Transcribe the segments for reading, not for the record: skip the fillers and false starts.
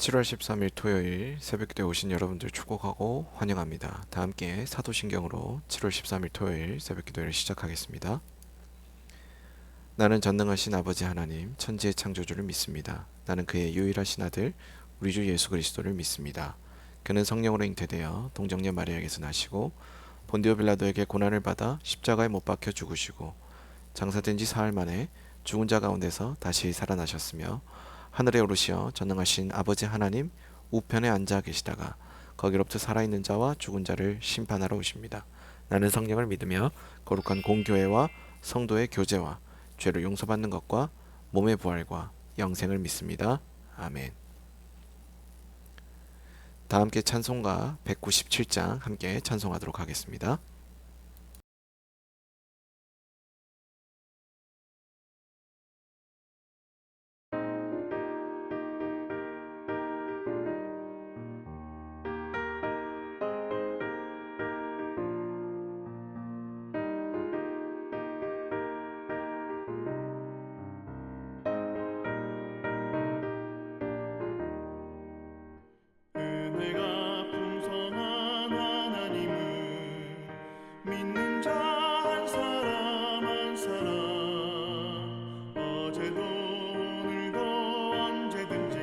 7월 13일 토요일 새벽기도에 오신 여러분들 축복하고 환영합니다. 다 함께 사도신경으로 7월 13일 토요일 새벽기도를 시작하겠습니다. 나는 전능하신 아버지 하나님 천지의 창조주를 믿습니다. 나는 그의 유일하신 아들 우리 주 예수 그리스도를 믿습니다. 그는 성령으로 잉태되어 동정녀 마리아에게서 나시고 본디오 빌라도에게 고난을 받아 십자가에 못 박혀 죽으시고 장사된 지 사흘 만에 죽은 자 가운데서 다시 살아나셨으며 하늘에 오르시어 전능하신 아버지 하나님 우편에 앉아 계시다가 거기로부터 살아있는 자와 죽은 자를 심판하러 오십니다. 나는 성령을 믿으며 거룩한 공교회와 성도의 교제와 죄를 용서받는 것과 몸의 부활과 영생을 믿습니다. 아멘. 다 함께 찬송가 197장 함께 찬송하도록 하겠습니다. 은혜가 풍성한 하나님을 믿는 자 한 사람 한 사람 어제도 오늘도 언제든지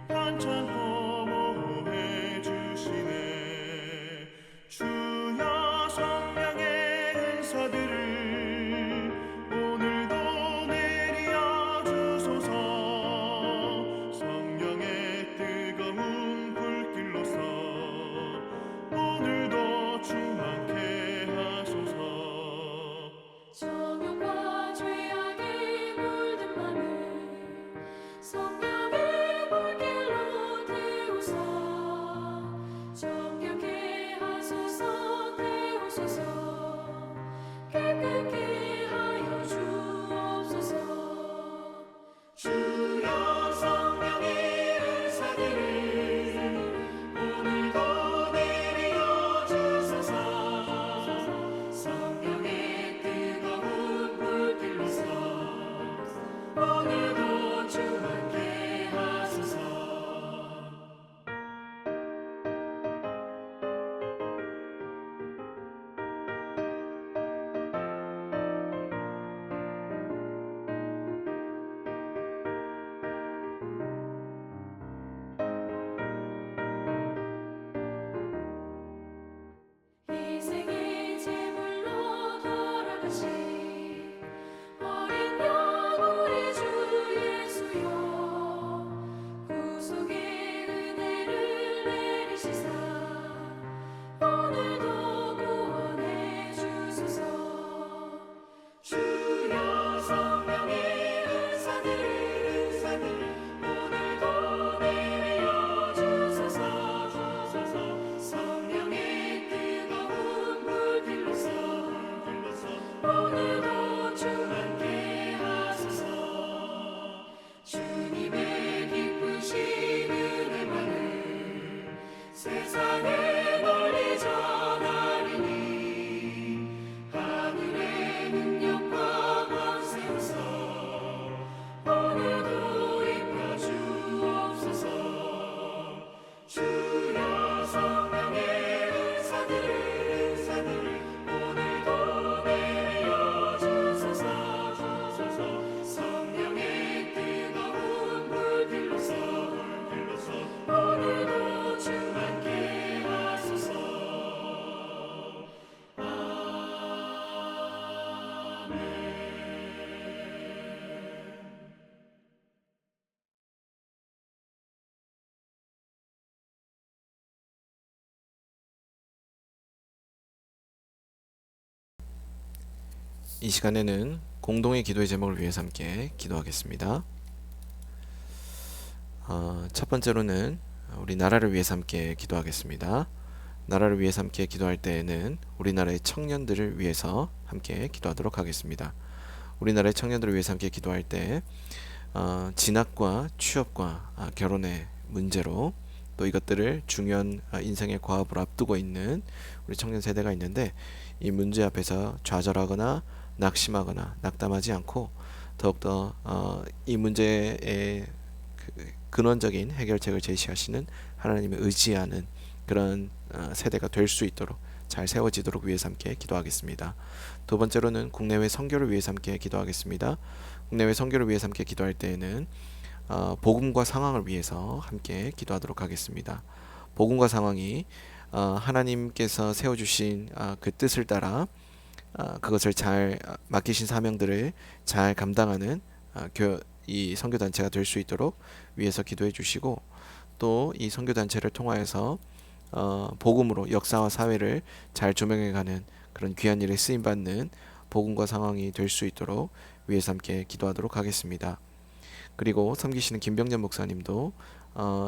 편찮고 보호해 주시네. 주여 성령의 은사들을 오늘도 내려 주소서. 성령의 뜨거운 불길로서 오늘도 충만케 하소서. 정욕과 죄악에 물든 맘을 성령의 불길로 태우사. 정결케 하소서. 태우소서. 깨끗게 하여 주옵소서. 주여 성령의 은사들을 오늘도 내려 주소서. 성령의 뜨거운 불길로서 오늘도 충만케 하소서. 희생의 제물로 돌아가신 어린 양 우리 주 예수여. 구속의 은혜를 내리시사 오늘도 구원해 주소서. 주여 성령의 은사들을 오늘도 내려 주소서. 성령의 뜨거운 불길로서 오늘도 충만케 하소서. 주님의 기쁘신 은혜만을 세상에 널리 전하리니 하늘의 능력과 권세로서 오늘도 입혀 주옵소서. 주여 성령의 은사들을 오늘도 내려 주소서. 성령의 뜨거운 불길로서 오늘도 충만케 하소서. 아멘. 이 시간에는 공동의 기도의 제목을 위해서 함께 기도하겠습니다. 첫 번째로는 우리 나라를 위해서 함께 기도하겠습니다. 나라를 위해서 함께 기도할 때에는 우리나라의 청년들을 위해서 함께 기도하도록 하겠습니다. 우리나라의 청년들을 위해서 함께 기도할 때 진학과 취업과 결혼의 문제로 또 이것들을 중요한 인생의 과업을 앞두고 있는 우리 청년 세대가 있는데, 이 문제 앞에서 좌절하거나 낙심하거나 낙담하지 않고 더욱더 이 문제에 근원적인 해결책을 제시하시는 하나님을 의지하는 그런 세대가 될 수 있도록 잘 세워지도록 위해서 함께 기도하겠습니다. 두 번째로는 국내외 선교를 위해서 함께 기도하겠습니다. 국내외 선교를 위해서 함께 기도할 때에는 복음과 상황을 위해서 함께 기도하도록 하겠습니다. 복음과 상황이 하나님께서 세워주신 그 뜻을 따라 그것을 잘 맡기신 사명들을 잘 감당하는 이 선교단체가 될 수 있도록 위해서 기도해 주시고, 또 이 선교단체를 통하여서 복음으로 역사와 사회를 잘 조명해가는 그런 귀한 일에 쓰임받는 복음과 상황이 될 수 있도록 위해서 함께 기도하도록 하겠습니다. 그리고 섬기시는 김병전 목사님도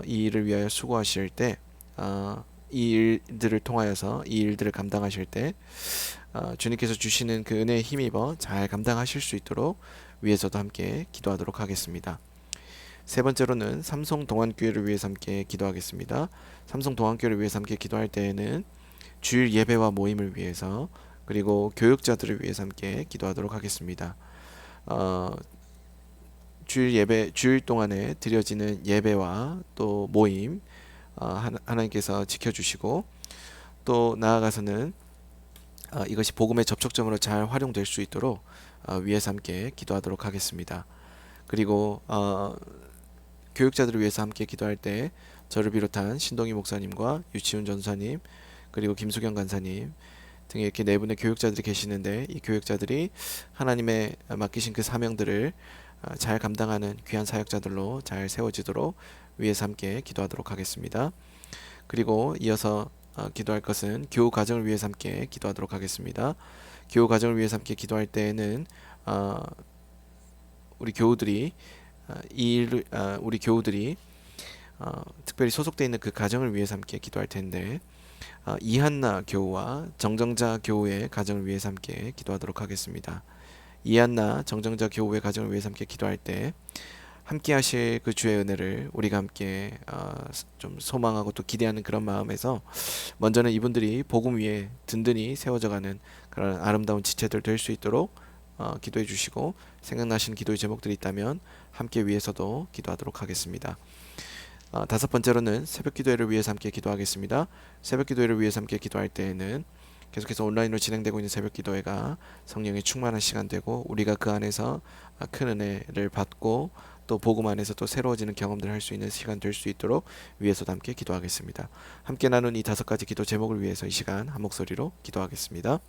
이 일을 위하여 수고하실 때, 이 일들을 통하여서 이 일들을 감당하실 때 주님께서 주시는 그 은혜에 힘입어 잘 감당하실 수 있도록 위해서도 함께 기도하도록 하겠습니다. 세 번째로는 삼성 동안교회를 위해서 함께 기도하겠습니다. 삼성 동안교회를 위해서 함께 기도할 때에는 주일 예배와 모임을 위해서, 그리고 교육자들을 위해서 함께 기도하도록 하겠습니다. 주일 동안에 드려지는 예배와 또 모임 하나님께서 지켜주시고, 또 나아가서는 이것이 복음의 접촉점으로 잘 활용될 수 있도록 위해서 함께 기도하도록 하겠습니다. 그리고 교육자들을 위해서 함께 기도할 때 저를 비롯한 신동희 목사님과 유치훈 전사님, 그리고 김수경 간사님 등의 이렇게 네 분의 교육자들이 계시는데, 이 교육자들이 하나님의 맡기신 그 사명들을 잘 감당하는 귀한 사역자들로 잘 세워지도록 위해서 함께 기도하도록 하겠습니다. 그리고 이어서 기도할 것은 교우 가정을 위해서 함께 기도하도록 하겠습니다. 교우 가정을 위해서 함께 기도할 때에는 우리 교우들이 우리 교우들이 특별히 소속되어 있는 그 가정을 위해서 함께 기도할 텐데, 이한나 교우와 정정자 교우의 가정을 위해서 함께 기도하도록 하겠습니다. 이한나 정정자 교우의 가정을 위해서 함께 기도할 때 함께 하실 그 주의 은혜를 우리가 함께 좀 소망하고 또 기대하는 그런 마음에서 먼저는 이분들이 복음 위에 든든히 세워져가는 그런 아름다운 지체들 될 수 있도록 기도해 주시고, 생각나시는 기도의 제목들이 있다면 함께 위해서도 기도하도록 하겠습니다. 다섯 번째로는 새벽 기도회를 위해서 함께 기도하겠습니다. 새벽 기도회를 위해서 함께 기도할 때에는 계속해서 온라인으로 진행되고 있는 새벽 기도회가 성령의 충만한 시간 되고, 우리가 그 안에서 큰 은혜를 받고 또 복음 안에서 또 새로워지는 경험들을 할 수 있는 시간 될 수 있도록 위해서도 함께 기도하겠습니다. 함께 나눈 이 다섯 가지 기도 제목을 위해서 이 시간 한 목소리로 기도하겠습니다.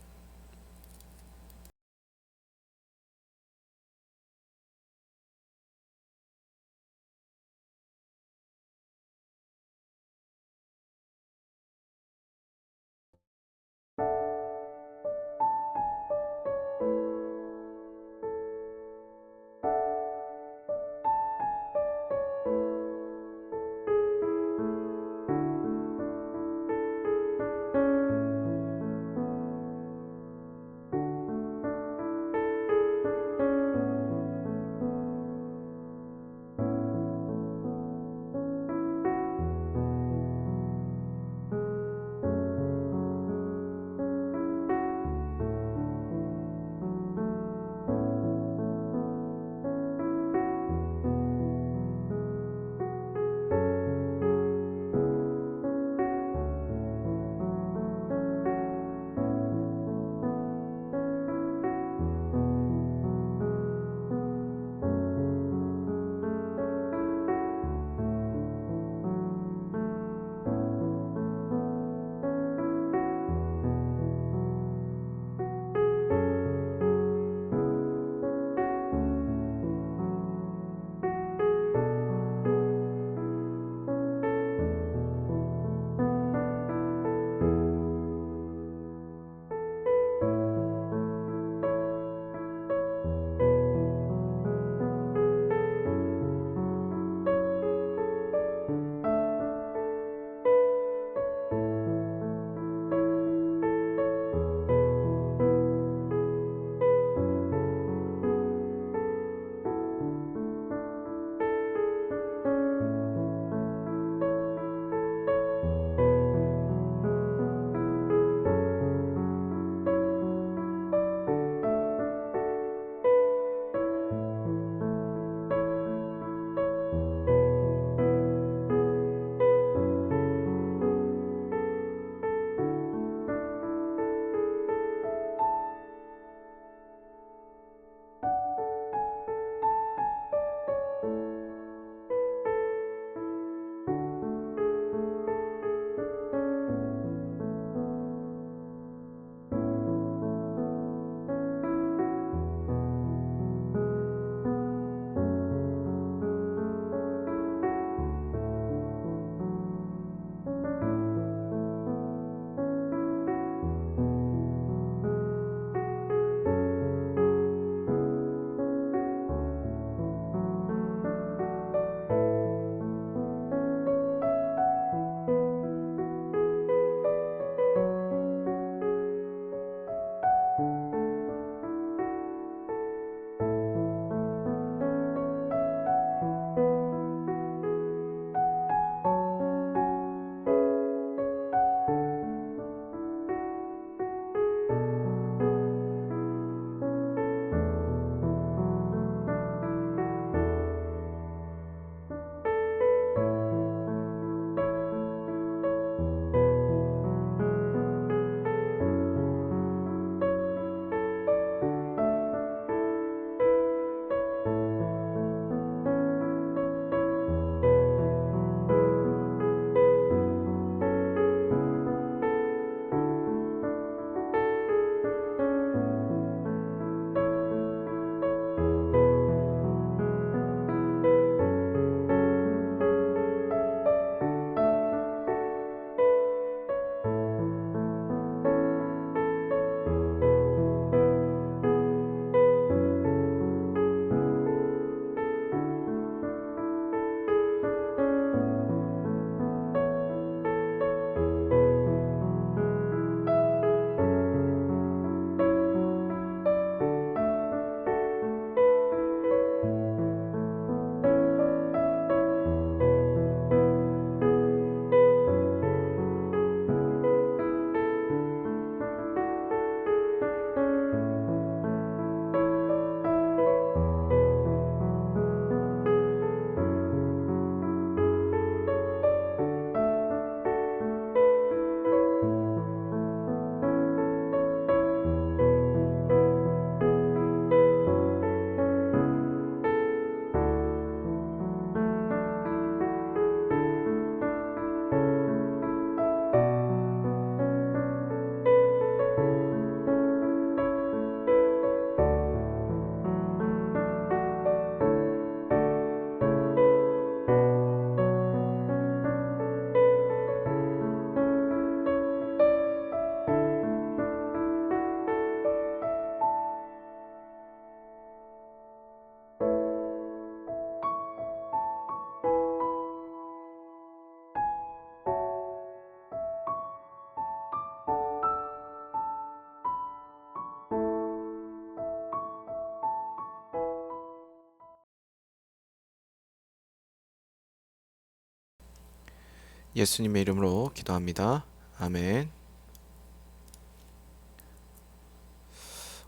예수님의 이름으로 기도합니다. 아멘.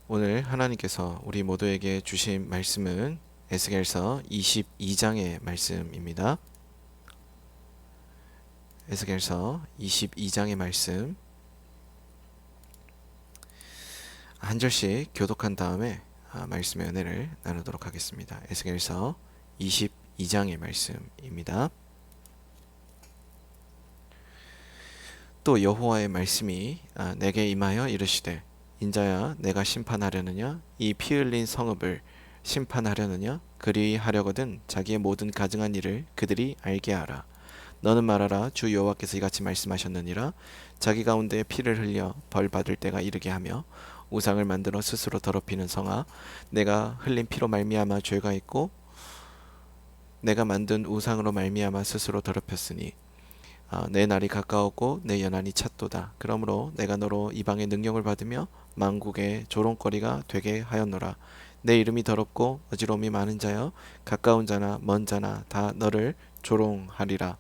오늘 하나님께서 우리 모두에게 주신 말씀은 에스겔서 22장의 말씀입니다. 에스겔서 22장의 말씀 한 절씩 교독한 다음에 말씀의 은혜를 나누도록 하겠습니다. 에스겔서 22장의 말씀입니다. 또 여호와의 말씀이 내게 임하여 이르시되 인자야 내가 심판하려느냐 이 피 흘린 성읍을 심판하려느냐 그리하려거든 자기의 모든 가증한 일을 그들이 알게 하라. 너는 말하라 주 여호와께서 이같이 말씀하셨느니라 자기 가운데 피를 흘려 벌 받을 때가 이르게 하며 우상을 만들어 스스로 더럽히는 성아 내가 흘린 피로 말미암아 죄가 있고 내가 만든 우상으로 말미암아 스스로 더럽혔으니 내 날이 가까웠고 내 연한이 찼도다. 그러므로 내가 너로 이방의 능력을 받으며 만국의 조롱거리가 되게 하였노라. 내 이름이 더럽고 어지러움이 많은 자여 가까운 자나 먼 자나 다 너를 조롱하리라.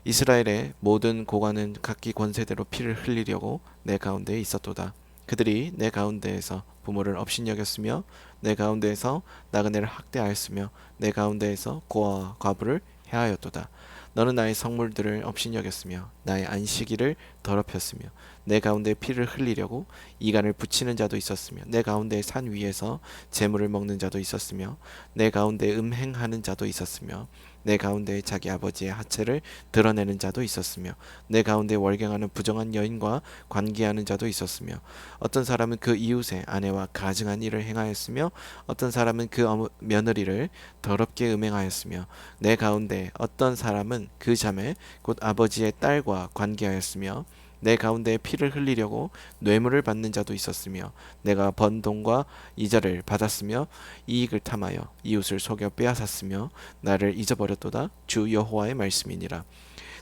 이스라엘의 모든 고관은 각기 권세대로 피를 흘리려고 내 가운데에 있었도다. 그들이 내 가운데에서 부모를 업신여겼으며 내 가운데에서 나그네를 학대하였으며 내 가운데에서 고아와 과부를 해하였도다. 너는 나의 성물들을 업신여겼으며 나의 안식일을 더럽혔으며 내 가운데 피를 흘리려고 이간을 붙이는 자도 있었으며 내 가운데 산 위에서 재물을 먹는 자도 있었으며 내 가운데 음행하는 자도 있었으며 내 가운데 자기 아버지의 하체를 드러내는 자도 있었으며 내 가운데 월경하는 부정한 여인과 관계하는 자도 있었으며 어떤 사람은 그 이웃의 아내와 가증한 일을 행하였으며 어떤 사람은 그 며느리를 더럽게 음행하였으며 내 가운데 어떤 사람은 그 자매 곧 아버지의 딸과 관계하였으며 내 가운데 피를 흘리려고 뇌물을 받는 자도 있었으며 내가 번 돈과 이자를 받았으며 이익을 탐하여 이웃을 속여 빼앗았으며 나를 잊어버렸도다. 주 여호와의 말씀이니라.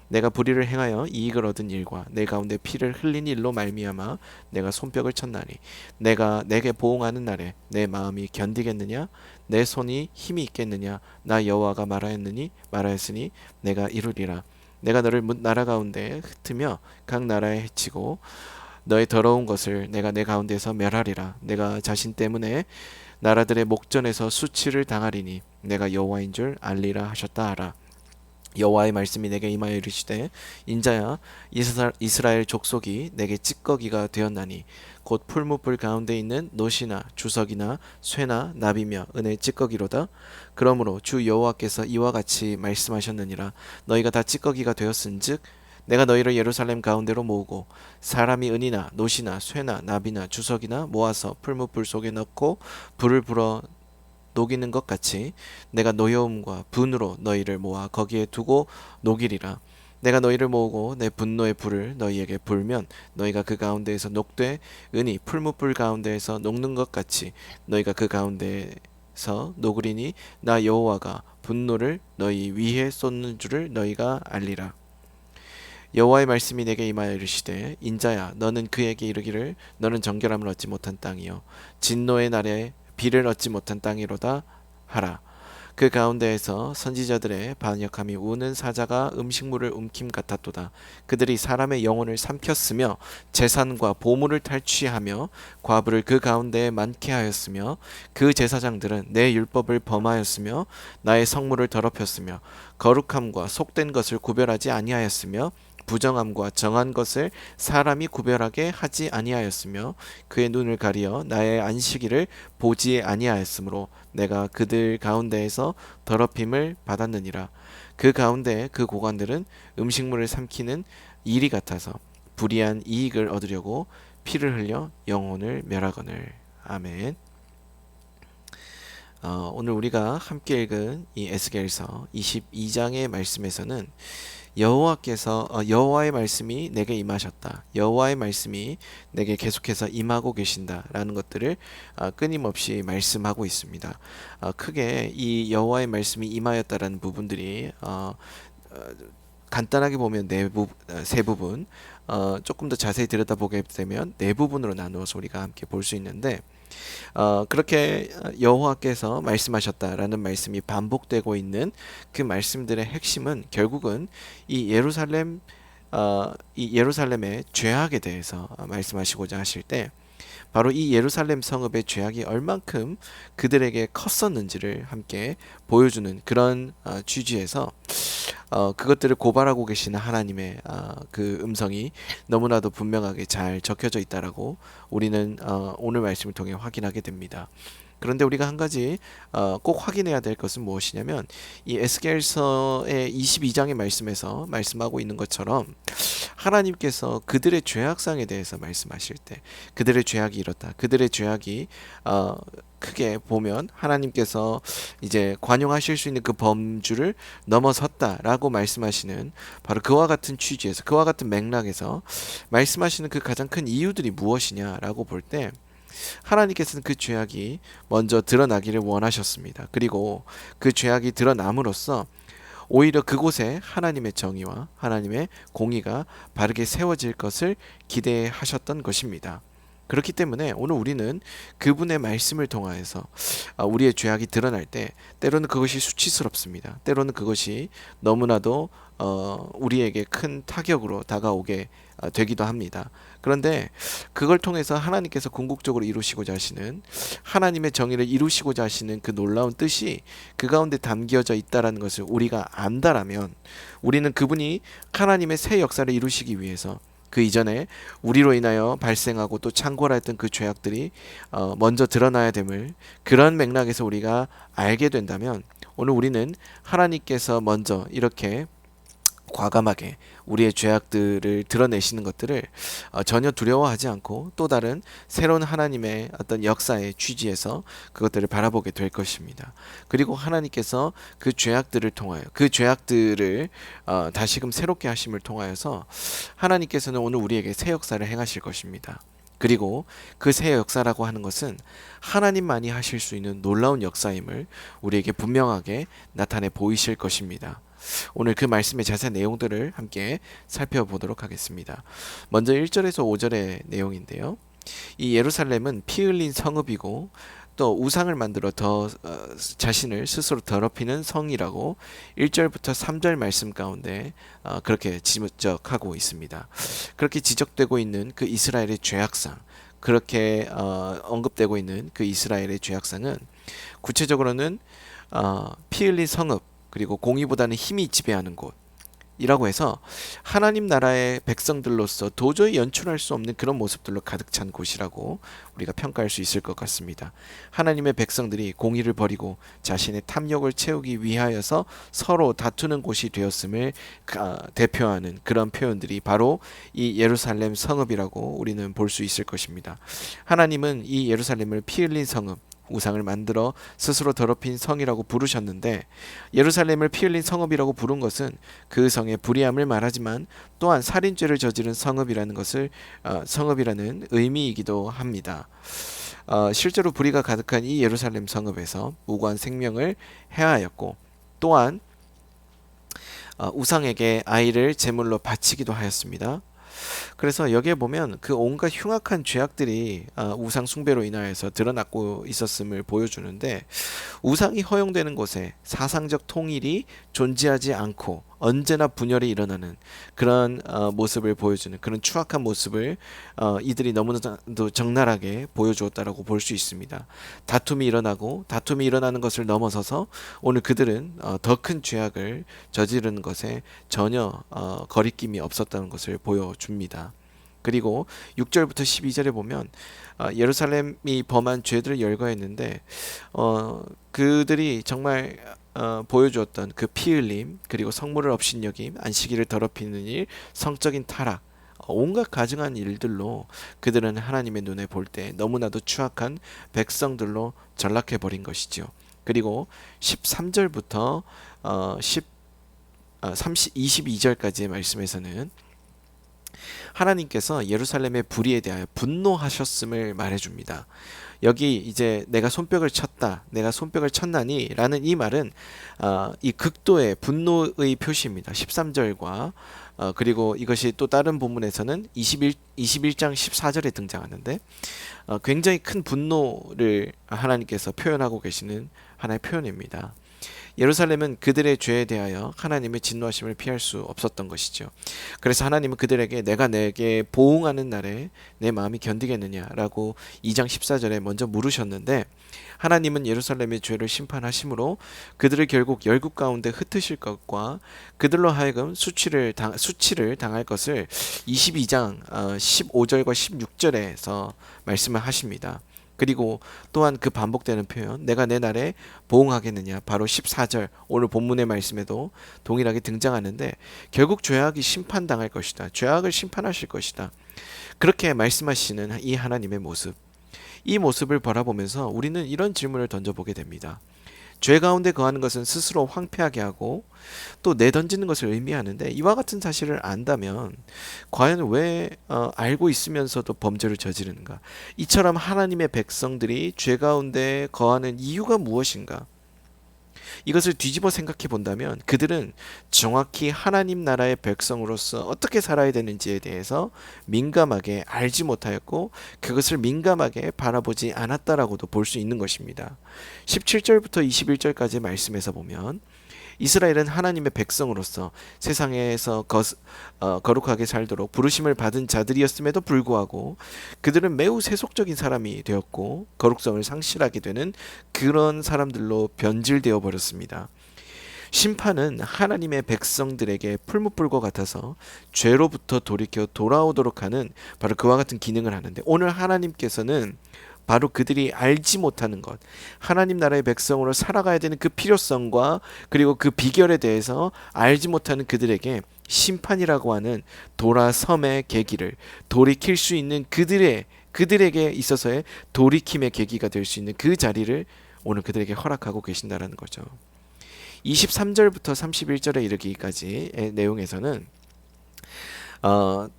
내가 불의를 행하여 이익을 얻은 일과 내 가운데 피를 흘린 일로 말미암아 내가 손뼉을 쳤나니 내가 내게 보응하는 날에 내 마음이 견디겠느냐 내 손이 힘이 있겠느냐 나 여호와가 말하였으니 내가 이루리라. 내가 너를 나라 가운데 흩으며 각 나라에 해치고 너의 더러운 것을 내가 내 가운데서 멸하리라. 내가 자신 때문에 나라들의 목전에서 수치를 당하리니 내가 여호와인 줄 알리라 하셨다 하라. 여호와의 말씀이 내게 임하여 이르시되 인자야 이스라엘 족속이 내게 찌꺼기가 되었나니 곧 풀무불 가운데 있는 노시나 주석이나 쇠나 나비며 은의 찌꺼기로다. 그러므로 주 여호와께서 이와 같이 말씀하셨느니라. 너희가 다 찌꺼기가 되었은즉 내가 너희를 예루살렘 가운데로 모으고 사람이 은이나 노시나 쇠나 나비나 주석이나 모아서 풀무불 속에 넣고 불을 불어 녹이는 것 같이 내가 노여움과 분으로 너희를 모아 거기에 두고 녹이리라. 내가 너희를 모으고 내 분노의 불을 너희에게 불면 너희가 그 가운데에서 녹되 은이 풀무불 가운데에서 녹는 것 같이 너희가 그 가운데에서 녹으리니 나 여호와가 분노를 너희 위에 쏟는 줄을 너희가 알리라. 여호와의 말씀이 내게 임하여 이르시되 인자야 너는 그에게 이르기를 너는 정결함을 얻지 못한 땅이요 진노의 날에 비를 얻지 못한 땅이로다 하라. 그 가운데에서 선지자들의 반역함이 우는 사자가 음식물을 움킴 같았도다. 그들이 사람의 영혼을 삼켰으며 재산과 보물을 탈취하며 과부를 그 가운데에 많게 하였으며 그 제사장들은 내 율법을 범하였으며 나의 성물을 더럽혔으며 거룩함과 속된 것을 구별하지 아니하였으며 부정함과 정한 것을 사람이 구별하게 하지 아니하였으며 그의 눈을 가리어 나의 안식일을 보지 아니하였으므로 내가 그들 가운데에서 더럽힘을 받았느니라. 그 가운데 그 고관들은 음식물을 삼키는 일이 같아서 불의한 이익을 얻으려고 피를 흘려 영혼을 멸하거늘. 아멘. 오늘 우리가 함께 읽은 이 에스겔서 22장의 말씀에서는 여호와의 말씀이 내게 임하셨다. 여호와의 말씀이 내게 계속해서 임하고 계신다라는 것들을 끊임없이 말씀하고 있습니다. 크게 이 여호와의 말씀이 임하였다라는 부분들이 간단하게 보면 세 부분, 조금 더 자세히 들여다보게 되면 네 부분으로 나누어서 우리가 함께 볼 수 있는데 그렇게 여호와께서 말씀하셨다라는 말씀이 반복되고 있는 그 말씀들의 핵심은 결국은 이 예루살렘의 죄악에 대해서 말씀하시고자 하실 때 바로 이 예루살렘 성읍의 죄악이 얼만큼 그들에게 컸었는지를 함께 보여주는 그런 취지에서 그것들을 고발하고 계시는 하나님의 그 음성이 너무나도 분명하게 잘 적혀져 있다라고 우리는 오늘 말씀을 통해 확인하게 됩니다. 그런데 우리가 한 가지 꼭 확인해야 될 것은 무엇이냐면 이 에스겔서의 22장의 말씀에서 말씀하고 있는 것처럼 하나님께서 그들의 죄악상에 대해서 말씀하실 때 그들의 죄악이 이렇다. 그들의 죄악이 크게 보면 하나님께서 이제 관용하실 수 있는 그 범주를 넘어섰다라고 말씀하시는 바로 그와 같은 취지에서 그와 같은 맥락에서 말씀하시는 그 가장 큰 이유들이 무엇이냐라고 볼 때 하나님께서는 그 죄악이 먼저 드러나기를 원하셨습니다. 그리고 그 죄악이 드러남으로써 오히려 그곳에 하나님의 정의와 하나님의 공의가 바르게 세워질 것을 기대하셨던 것입니다. 그렇기 때문에 오늘 우리는 그분의 말씀을 통하여서 우리의 죄악이 드러날 때 때로는 그것이 수치스럽습니다. 때로는 그것이 너무나도 우리에게 큰 타격으로 다가오게 되기도 합니다. 그런데 그걸 통해서 하나님께서 궁극적으로 이루시고자 하시는 하나님의 정의를 이루시고자 하시는 그 놀라운 뜻이 그 가운데 담겨져 있다라는 것을 우리가 안다라면 우리는 그분이 하나님의 새 역사를 이루시기 위해서 그 이전에 우리로 인하여 발생하고 또 창궐했던 그 죄악들이 먼저 드러나야 됨을, 그런 맥락에서 우리가 알게 된다면 오늘 우리는 하나님께서 먼저 이렇게 과감하게 우리의 죄악들을 드러내시는 것들을 전혀 두려워하지 않고 또 다른 새로운 하나님의 어떤 역사의 취지에서 그것들을 바라보게 될 것입니다. 그리고 하나님께서 그 죄악들을 통하여 그 죄악들을 다시금 새롭게 하심을 통하여서 하나님께서는 오늘 우리에게 새 역사를 행하실 것입니다. 그리고 그 새 역사라고 하는 것은 하나님만이 하실 수 있는 놀라운 역사임을 우리에게 분명하게 나타내 보이실 것입니다. 오늘 그 말씀의 자세한 내용들을 함께 살펴보도록 하겠습니다. 먼저 1절에서 5절의 내용인데요. 이 예루살렘은 피 흘린 성읍이고 또 우상을 만들어 자신을 스스로 더럽히는 성이라고 1절부터 3절 말씀 가운데 그렇게 지적하고 있습니다. 그렇게 지적되고 있는 그 이스라엘의 죄악상, 그렇게 언급되고 있는 그 이스라엘의 죄악상은 구체적으로는 피 흘린 성읍, 그리고 공의보다는 힘이 지배하는 곳이라고 해서 하나님 나라의 백성들로서 도저히 연출할 수 없는 그런 모습들로 가득 찬 곳이라고 우리가 평가할 수 있을 것 같습니다. 하나님의 백성들이 공의를 버리고 자신의 탐욕을 채우기 위하여서 서로 다투는 곳이 되었음을 대표하는 그런 표현들이 바로 이 예루살렘 성읍이라고 우리는 볼 수 있을 것입니다. 하나님은 이 예루살렘을 피 흘린 성읍, 우상을 만들어 스스로 더럽힌 성이라고 부르셨는데, 예루살렘을 피 흘린 성읍이라고 부른 것은 그 성의 불의함을 말하지만 또한 살인죄를 저지른 성읍이라는 의미이기도 합니다. 실제로 불의가 가득한 이 예루살렘 성읍에서 무고한 생명을 해하였고 또한 우상에게 아이를 제물로 바치기도 하였습니다. 그래서 여기에 보면 그 온갖 흉악한 죄악들이 우상 숭배로 인하여서 드러나고 있었음을 보여주는데, 우상이 허용되는 곳에 사상적 통일이 존재하지 않고 언제나 분열이 일어나는 그런 모습을 보여주는 그런 추악한 모습을 이들이 너무나도 적나라하게 보여주었다라고 볼 수 있습니다. 다툼이 일어나는 것을 넘어서서 오늘 그들은 더 큰 죄악을 저지르는 것에 전혀 거리낌이 없었다는 것을 보여줍니다. 그리고 6절부터 12절에 보면 예루살렘이 범한 죄들을 열거했는데 그들이 정말 보여주었던 그 피 흘림, 그리고 성물을 업신여김, 안식일을 더럽히는 일, 성적인 타락, 온갖 가증한 일들로 그들은 하나님의 눈에 볼 때 너무나도 추악한 백성들로 전락해 버린 것이죠. 그리고 13절부터 22절까지의 말씀에서는 하나님께서 예루살렘의 불의에 대하여 분노하셨음을 말해줍니다. 여기 이제 내가 손뼉을 쳤나니 라는 이 말은 이 극도의 분노의 표시입니다. 13절과 그리고 이것이 또 다른 본문에서는 21장 14절에 등장하는데 굉장히 큰 분노를 하나님께서 표현하고 계시는 하나의 표현입니다. 예루살렘은 그들의 죄에 대하여 하나님의 진노하심을 피할 수 없었던 것이죠. 그래서 하나님은 그들에게 내가 내게 보응하는 날에 내 마음이 견디겠느냐라고 2장 14절에 먼저 물으셨는데, 하나님은 예루살렘의 죄를 심판하심으로 그들을 결국 열국 가운데 흩으실 것과 그들로 하여금 수치를 당할 것을 22장 15절과 16절에서 말씀을 하십니다. 그리고 또한 그 반복되는 표현, 내가 내 날에 보응하겠느냐, 바로 14절 오늘 본문의 말씀에도 동일하게 등장하는데, 결국 죄악이 심판당할 것이다, 죄악을 심판하실 것이다, 그렇게 말씀하시는 이 하나님의 모습, 이 모습을 바라보면서 우리는 이런 질문을 던져보게 됩니다. 죄 가운데 거하는 것은 스스로 황폐하게 하고 또 내던지는 것을 의미하는데, 이와 같은 사실을 안다면 과연 왜 알고 있으면서도 범죄를 저지르는가? 이처럼 하나님의 백성들이 죄 가운데 거하는 이유가 무엇인가? 이것을 뒤집어 생각해 본다면 그들은 정확히 하나님 나라의 백성으로서 어떻게 살아야 되는지에 대해서 민감하게 알지 못하였고 그것을 민감하게 바라보지 않았다라고도 볼 수 있는 것입니다. 17절부터 21절까지의 말씀에서 보면 이스라엘은 하나님의 백성으로서 세상에서 거룩하게 살도록 부르심을 받은 자들이었음에도 불구하고 그들은 매우 세속적인 사람이 되었고 거룩성을 상실하게 되는 그런 사람들로 변질되어 버렸습니다. 심판은 하나님의 백성들에게 풀무불과 같아서 죄로부터 돌이켜 돌아오도록 하는 바로 그와 같은 기능을 하는데, 오늘 하나님께서는 바로 그들이 알지 못하는 것, 하나님 나라의 백성으로 살아가야 되는 그 필요성과 그리고 그 비결에 대해서 알지 못하는 그들에게 심판이라고 하는 돌아섬의 계기를, 돌이킬 수 있는 그들에게 있어서의 돌이킴의 계기가 될 수 있는 그 자리를 오늘 그들에게 허락하고 계신다라는 거죠. 23절부터 31절에 이르기까지의 내용에서는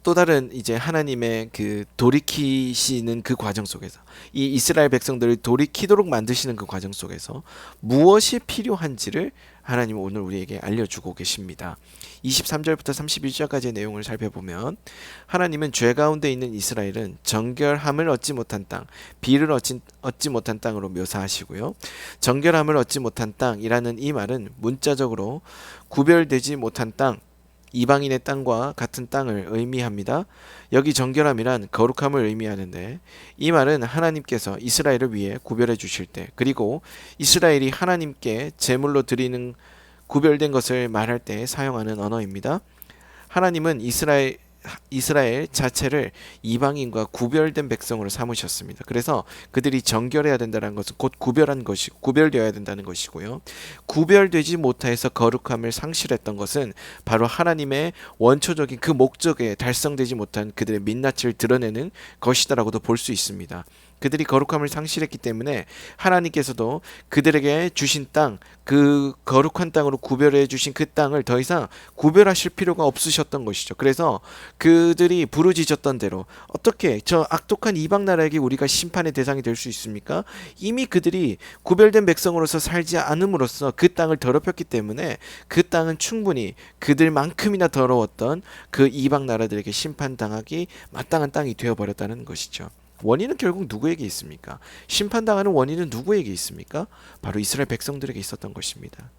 또 다른 이제 하나님의 그 돌이키시는 그 과정 속에서, 이 이스라엘 백성들을 돌이키도록 만드시는 그 과정 속에서 무엇이 필요한지를 하나님은 오늘 우리에게 알려주고 계십니다. 23절부터 31절까지의 내용을 살펴보면, 하나님은 죄 가운데 있는 이스라엘은 정결함을 얻지 못한 땅, 비를 얻지 못한 땅으로 묘사하시고요. 정결함을 얻지 못한 땅이라는 이 말은 문자적으로 구별되지 못한 땅, 이방인의 땅과 같은 땅을 의미합니다. 여기 정결함이란 거룩함을 의미하는데, 이 말은 하나님께서 이스라엘을 위해 구별해 주실 때, 그리고 이스라엘이 하나님께 제물로 드리는 구별된 것을 말할 때 사용하는 언어입니다. 하나님은 이스라엘 자체를 이방인과 구별된 백성으로 삼으셨습니다. 그래서 그들이 정결해야 된다는 것은 곧 구별되어야 된다는 것이고요. 구별되지 못해서 거룩함을 상실했던 것은 바로 하나님의 원초적인 그 목적에 달성되지 못한 그들의 민낯을 드러내는 것이다라고도 볼 수 있습니다. 그들이 거룩함을 상실했기 때문에 하나님께서도 그들에게 주신 땅, 그 거룩한 땅으로 구별해 주신 그 땅을 더 이상 구별하실 필요가 없으셨던 것이죠. 그래서 그들이 부르짖었던 대로, 어떻게 저 악독한 이방 나라에게 우리가 심판의 대상이 될 수 있습니까? 이미 그들이 구별된 백성으로서 살지 않음으로써 그 땅을 더럽혔기 때문에 그 땅은 충분히 그들만큼이나 더러웠던 그 이방 나라들에게 심판당하기 마땅한 땅이 되어버렸다는 것이죠. 원인은 결국 누구에게 있습니까? 심판당하는 원인은 누구에게 있습니까? 바로 이스라엘 백성들에게 있었던 것입니다.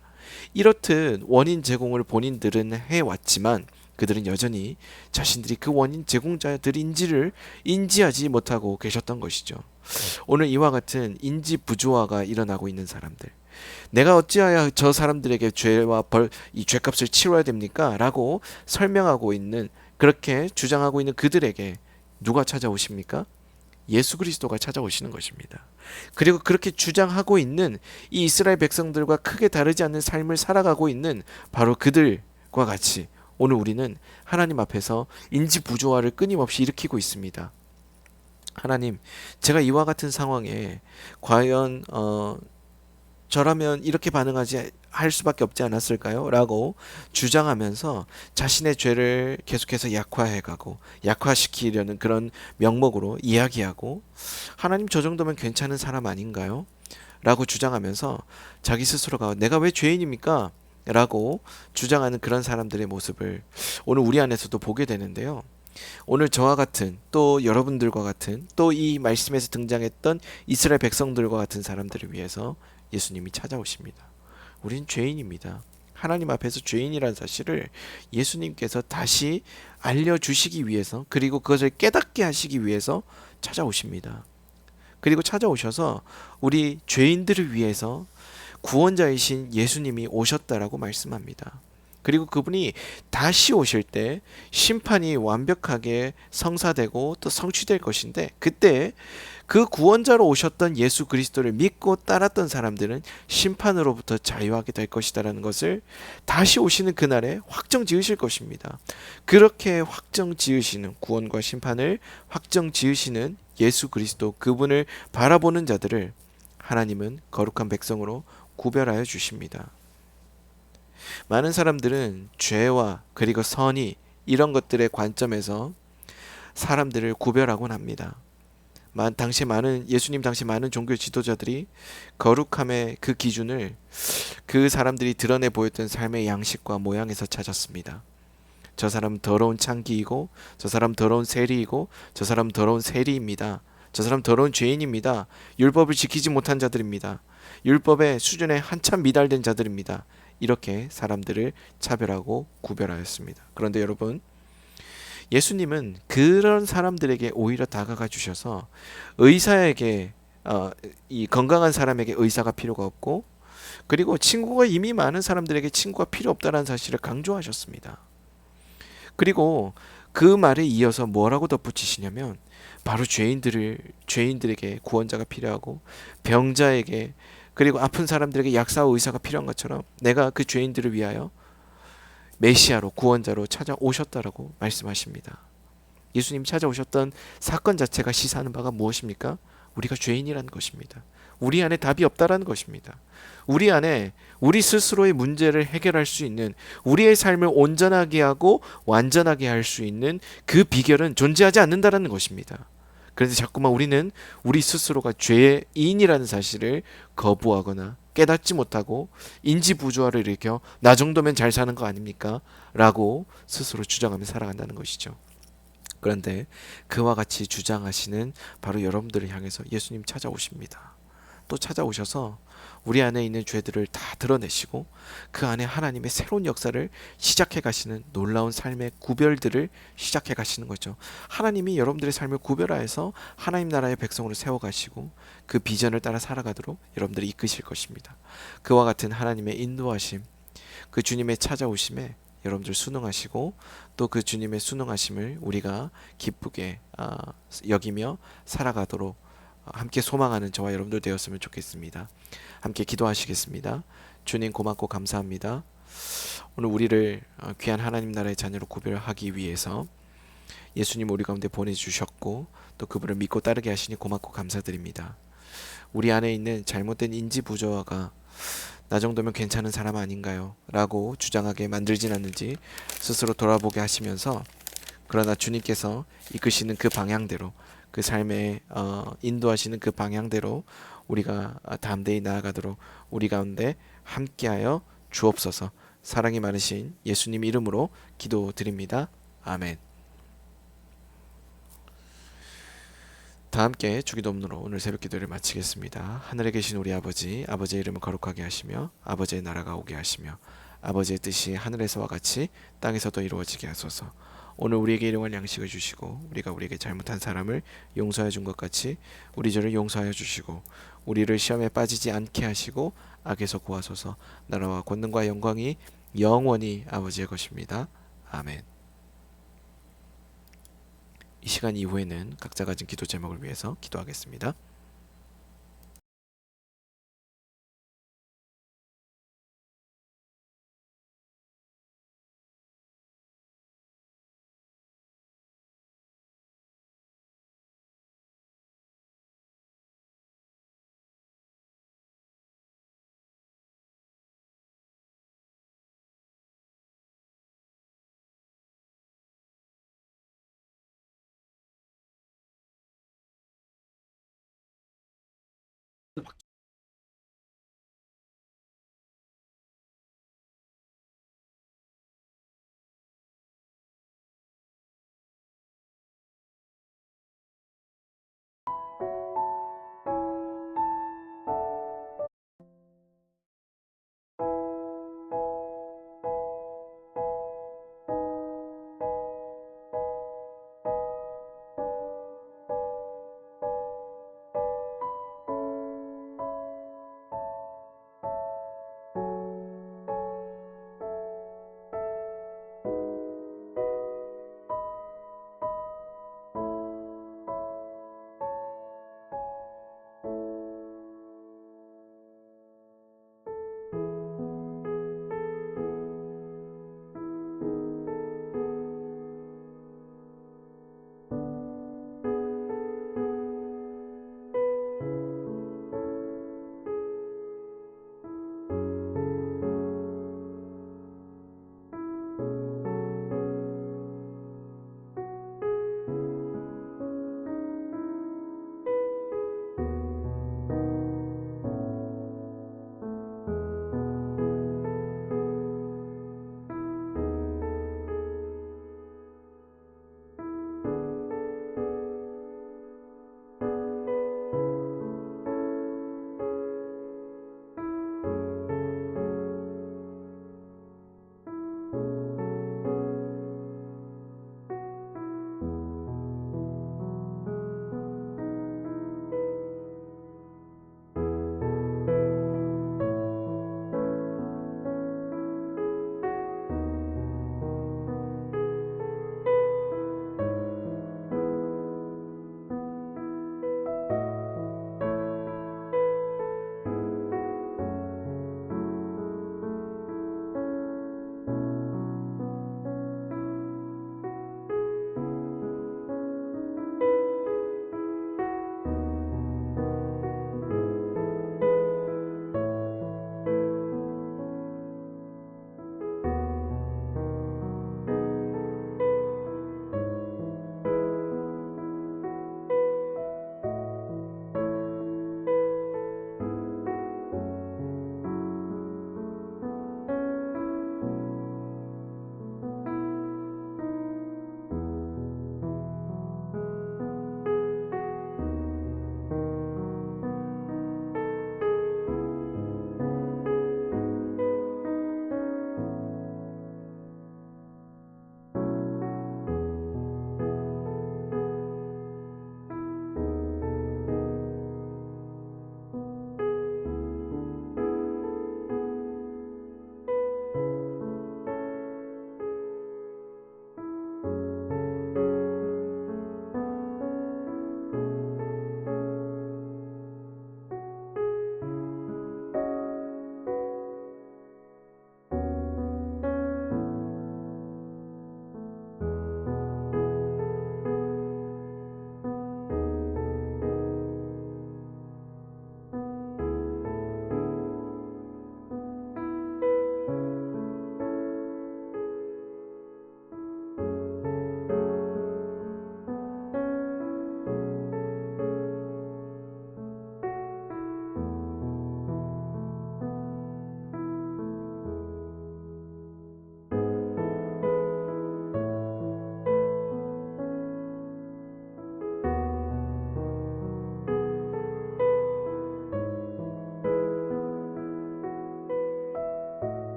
이렇듯 원인 제공을 본인들은 해왔지만 그들은 여전히 자신들이 그 원인 제공자들인지를 인지하지 못하고 계셨던 것이죠. 오늘 이와 같은 인지 부조화가 일어나고 있는 사람들, 내가 어찌하여 저 사람들에게 이 죄값을 치러야 됩니까? 라고 설명하고 있는, 그렇게 주장하고 있는 그들에게 누가 찾아오십니까? 예수 그리스도가 찾아오시는 것입니다. 그리고 그렇게 주장하고 있는 이 이스라엘 백성들과 크게 다르지 않는 삶을 살아가고 있는 바로 그들과 같이 오늘 우리는 하나님 앞에서 인지 부조화를 끊임없이 일으키고 있습니다. 하나님, 제가 이와 같은 상황에 과연 저라면 이렇게 반응하지 할 수밖에 없지 않았을까요? 라고 주장하면서 자신의 죄를 계속해서 약화해가고 약화시키려는 그런 명목으로 이야기하고, 하나님 저 정도면 괜찮은 사람 아닌가요? 라고 주장하면서 자기 스스로가 내가 왜 죄인입니까? 라고 주장하는 그런 사람들의 모습을 오늘 우리 안에서도 보게 되는데요. 오늘 저와 같은, 또 여러분들과 같은, 또 이 말씀에서 등장했던 이스라엘 백성들과 같은 사람들을 위해서 예수님이 찾아오십니다. 우린 죄인입니다. 하나님 앞에서 죄인이라는 사실을 예수님께서 다시 알려주시기 위해서, 그리고 그것을 깨닫게 하시기 위해서 찾아오십니다. 그리고 찾아오셔서 우리 죄인들을 위해서 구원자이신 예수님이 오셨다라고 말씀합니다. 그리고 그분이 다시 오실 때 심판이 완벽하게 성사되고 또 성취될 것인데, 그때 그 구원자로 오셨던 예수 그리스도를 믿고 따랐던 사람들은 심판으로부터 자유하게 될 것이다라는 것을 다시 오시는 그날에 확정 지으실 것입니다. 그렇게 확정 지으시는, 구원과 심판을 확정 지으시는 예수 그리스도, 그분을 바라보는 자들을 하나님은 거룩한 백성으로 구별하여 주십니다. 많은 사람들은 죄와 그리고 선이, 이런 것들의 관점에서 사람들을 구별하곤 합니다. 예수님 당시 많은 종교 지도자들이 거룩함의 그 기준을 그 사람들이 드러내 보였던 삶의 양식과 모양에서 찾았습니다. 저 사람 더러운 창기이고, 저 사람 더러운 세리이고, 저 사람 더러운 세리입니다. 저 사람 더러운 죄인입니다. 율법을 지키지 못한 자들입니다. 율법의 수준에 한참 미달된 자들입니다. 이렇게 사람들을 차별하고 구별하였습니다. 그런데 여러분, 예수님은 그런 사람들에게 오히려 다가가 주셔서 의사에게 이 건강한 사람에게 의사가 필요가 없고, 그리고 친구가 이미 많은 사람들에게 친구가 필요 없다는 사실을 강조하셨습니다. 그리고 그 말에 이어서 뭐라고 덧붙이시냐면 바로 죄인들에게 구원자가 필요하고 병자에게 그리고 아픈 사람들에게 약사와 의사가 필요한 것처럼 내가 그 죄인들을 위하여 메시아로 구원자로 찾아오셨다라고 말씀하십니다. 예수님 찾아오셨던 사건 자체가 시사하는 바가 무엇입니까? 우리가 죄인이라는 것입니다. 우리 안에 답이 없다라는 것입니다. 우리 안에 우리 스스로의 문제를 해결할 수 있는 우리의 삶을 온전하게 하고 완전하게 할 수 있는 그 비결은 존재하지 않는다라는 것입니다. 그런데 자꾸만 우리는 우리 스스로가 죄인이라는 사실을 거부하거나 깨닫지 못하고 인지부조화를 일으켜 나 정도면 잘 사는 거 아닙니까? 라고 스스로 주장하며 살아간다는 것이죠. 그런데 그와 같이 주장하시는 바로 여러분들을 향해서 예수님 찾아오십니다. 또 찾아오셔서 우리 안에 있는 죄들을 다 드러내시고 그 안에 하나님의 새로운 역사를 시작해 가시는 놀라운 삶의 구별들을 시작해 가시는 거죠. 하나님이 여러분들의 삶을 구별하여서 하나님 나라의 백성으로 세워 가시고 그 비전을 따라 살아가도록 여러분들이 이끄실 것입니다. 그와 같은 하나님의 인도하심, 그 주님의 찾아오심에 여러분들 순응하시고 또 그 주님의 순응하심을 우리가 기쁘게 여기며 살아가도록 함께 소망하는 저와 여러분들 되었으면 좋겠습니다. 함께 기도하시겠습니다. 주님 고맙고 감사합니다. 오늘 우리를 귀한 하나님 나라의 자녀로 구별하기 위해서 예수님 우리 가운데 보내주셨고 또 그분을 믿고 따르게 하시니 고맙고 감사드립니다. 우리 안에 있는 잘못된 인지부조화가 나 정도면 괜찮은 사람 아닌가요? 라고 주장하게 만들진 않는지 스스로 돌아보게 하시면서 그러나 주님께서 이끄시는 그 방향대로 그 삶에 인도하시는 그 방향대로 우리가 담대히 나아가도록 우리 가운데 함께하여 주옵소서. 사랑이 많으신 예수님 이름으로 기도드립니다. 아멘. 다 함께 주기도문으로 오늘 새벽 기도를 마치겠습니다. 하늘에 계신 우리 아버지, 아버지의 이름을 거룩하게 하시며 아버지의 나라가 오게 하시며 아버지의 뜻이 하늘에서와 같이 땅에서도 이루어지게 하소서. 오늘 우리에게 일용할 양식을 주시고 우리가 우리에게 잘못한 사람을 용서해 준 것 같이 우리 죄를 용서하여 주시고 우리를 시험에 빠지지 않게 하시고 악에서 구하소서. 나라와 권능과 영광이 영원히 아버지의 것입니다. 아멘. 이 시간 이후에는 각자 가진 기도 제목을 위해서 기도하겠습니다.